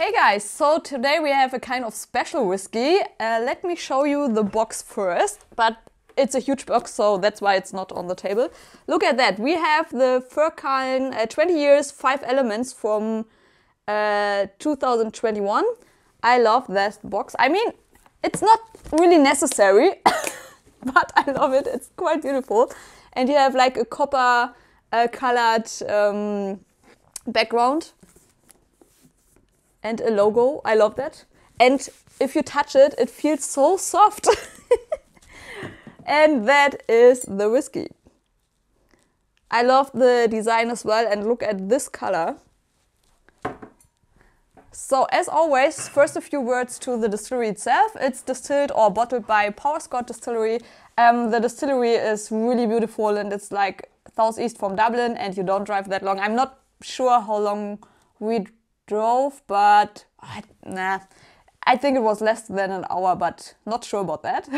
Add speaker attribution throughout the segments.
Speaker 1: Hey guys, so today we have a kind of special whiskey. Let me show you the box first, but it's a huge box, so that's why it's not on the table. Look at that, we have the Fercullen 20 years 5 elements from 2021. I love that box. I mean, it's not really necessary, but I love it, it's quite beautiful. And you have like a copper colored background. And a logo, I love that. And if you touch it, it feels so soft. And that is the whiskey. I love the design as well, and look at this color. So as always, first a few words to the distillery itself. It's distilled or bottled by Powerscott Distillery. The distillery is really beautiful and it's like southeast from Dublin and you don't drive that long. I'm not sure how long we drove, but I think it was less than an hour, but not sure about that.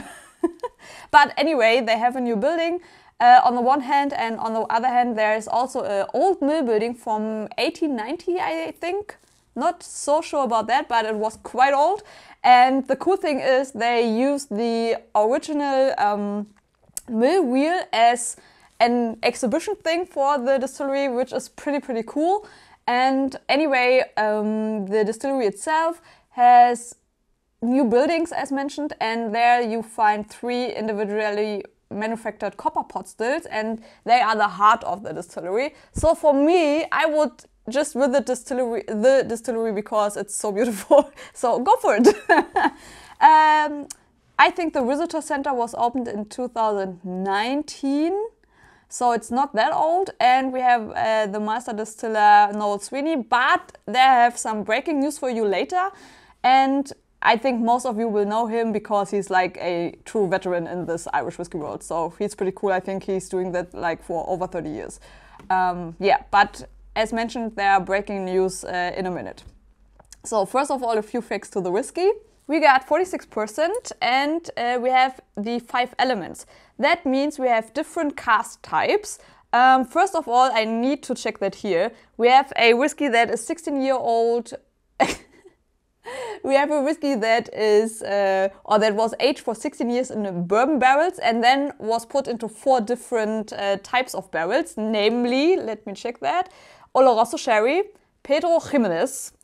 Speaker 1: But anyway, they have a new building on the one hand, and on the other hand there is also an old mill building from 1890, I think. Not so sure about that, but it was quite old. And the cool thing is they used the original mill wheel as an exhibition thing for the distillery, which is pretty cool. And anyway, the distillery itself has new buildings, as mentioned, and there you find 3 individually manufactured copper pot stills, and they are the heart of the distillery. So for me, I would just visit the distillery because it's so beautiful. So go for it. I think the visitor center was opened in 2019. So it's not that old, and we have the master distiller Noel Sweeney, but they have some breaking news for you later. And I think most of you will know him because he's like a true veteran in this Irish whiskey world. So he's pretty cool. I think he's doing that like for over 30 years. Yeah, but as mentioned, there are breaking news in a minute. So first of all, a few facts to the whiskey. We got 46% and we have the 5 elements. That means we have different cask types. First of all, I need to check that here. We have a whiskey that is 16-year-old. We have a whiskey that is, or that was aged for 16 years in bourbon barrels and then was put into 4 different types of barrels. Namely, let me check that, Oloroso Sherry, Pedro Jimenez,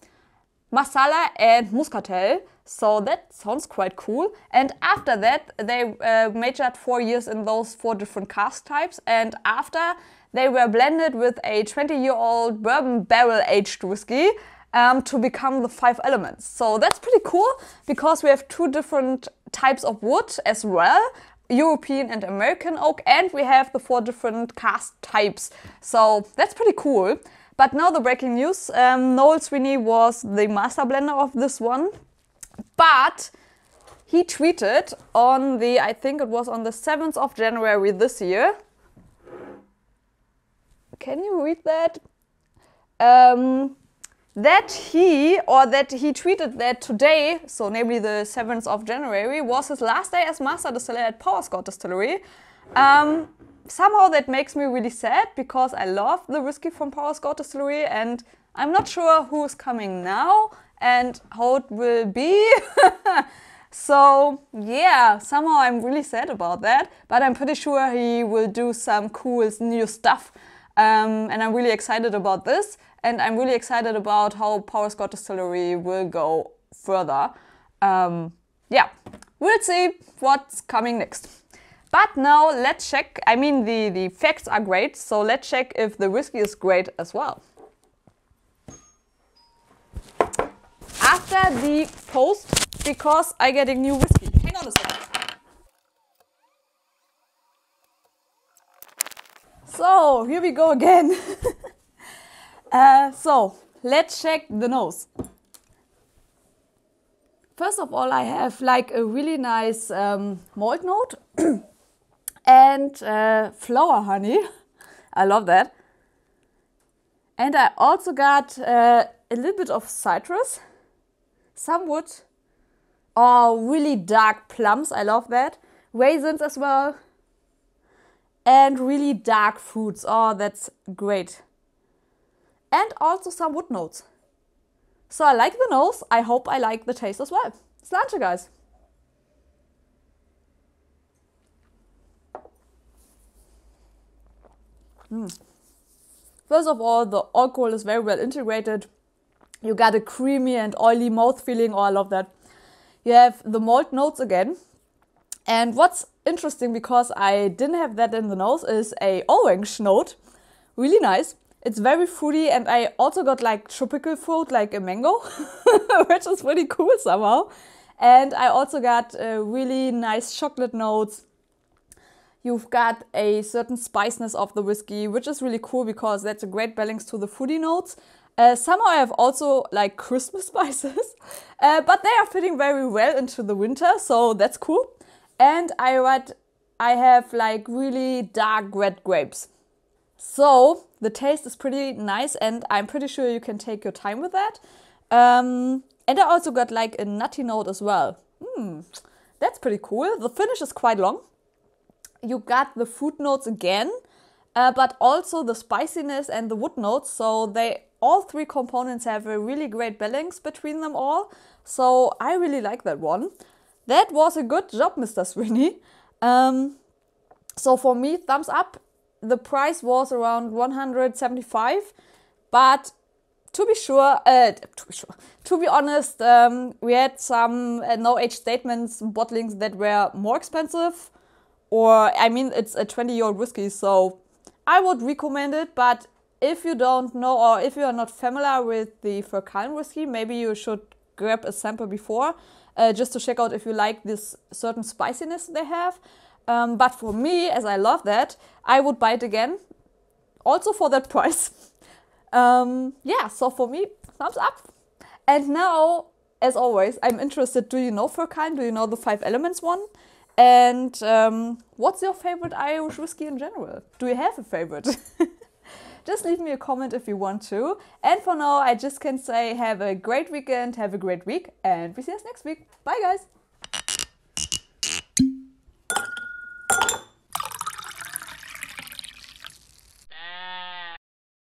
Speaker 1: Marsala and Muscatel. So that sounds quite cool. And after that, they majored 4 years in those 4 different cask types. And after, they were blended with a 20-year-old bourbon barrel-aged whiskey to become the 5 elements. So that's pretty cool because we have 2 different types of wood as well, European and American oak, and we have the 4 different cask types. So that's pretty cool. But now the breaking news. Noel Sweeney was the master blender of this one. But he tweeted on the, I think it was on the 7th of January this year. Can you read that? That he tweeted that today, so namely the 7th of January, was his last day as master distiller at Powerscott Distillery. Somehow that makes me really sad because I love the whiskey from Powerscott Distillery and I'm not sure who's coming now and how it will be. So yeah, somehow I'm really sad about that, but I'm pretty sure he will do some cool new stuff. And I'm really excited about this, and I'm really excited about how Powerscott Distillery will go further. Yeah, we'll see what's coming next. But now let's check, I mean the facts are great, so let's check if the whiskey is great as well. After the post, because I get a new whiskey. Hang on a second. So, here we go again. So, let's check the nose. First of all, I have like a really nice malt note and flower honey. I love that. And I also got a little bit of citrus. Some wood, really dark plums, I love that. Raisins as well. And really dark fruits, that's great. And also some wood notes. So I like the nose. I hope I like the taste as well. Sláinte, guys. First of all, the alcohol is very well integrated. You got a creamy and oily mouth feeling. Oh, I love that. You have the malt notes again. And what's interesting, because I didn't have that in the nose, is a orange note. Really nice. It's very fruity, and I also got like tropical fruit, like a mango, which is really cool somehow. And I also got really nice chocolate notes. You've got a certain spiciness of the whiskey, which is really cool because that's a great balance to the fruity notes. Somehow I have also like Christmas spices, but they are fitting very well into the winter, so that's cool. And I have like really dark red grapes. So the taste is pretty nice, and I'm pretty sure you can take your time with that. And I also got like a nutty note as well. That's pretty cool. The finish is quite long. You got the fruit notes again, but also the spiciness and the wood notes. So all three components have a really great balance between them all. So I really like that one. That was a good job, Mr. Sweeney. So for me, thumbs up. The price was around 175, but to be honest, we had some no age statements bottlings that were more expensive. Or, I mean, it's a 20-year-old whiskey, so I would recommend it. But if you don't know, or if you are not familiar with the Fercullen whiskey, maybe you should grab a sample before, just to check out if you like this certain spiciness they have. But for me, as I love that, I would buy it again, also for that price. Yeah, so for me, thumbs up. And now, as always, I'm interested, do you know Fercullen? Do you know the Five Elements one? And what's your favorite Irish whiskey in general? Do you have a favorite? Just leave me a comment if you want to. And for now, I just can say have a great weekend, have a great week, and we see us next week. Bye, guys!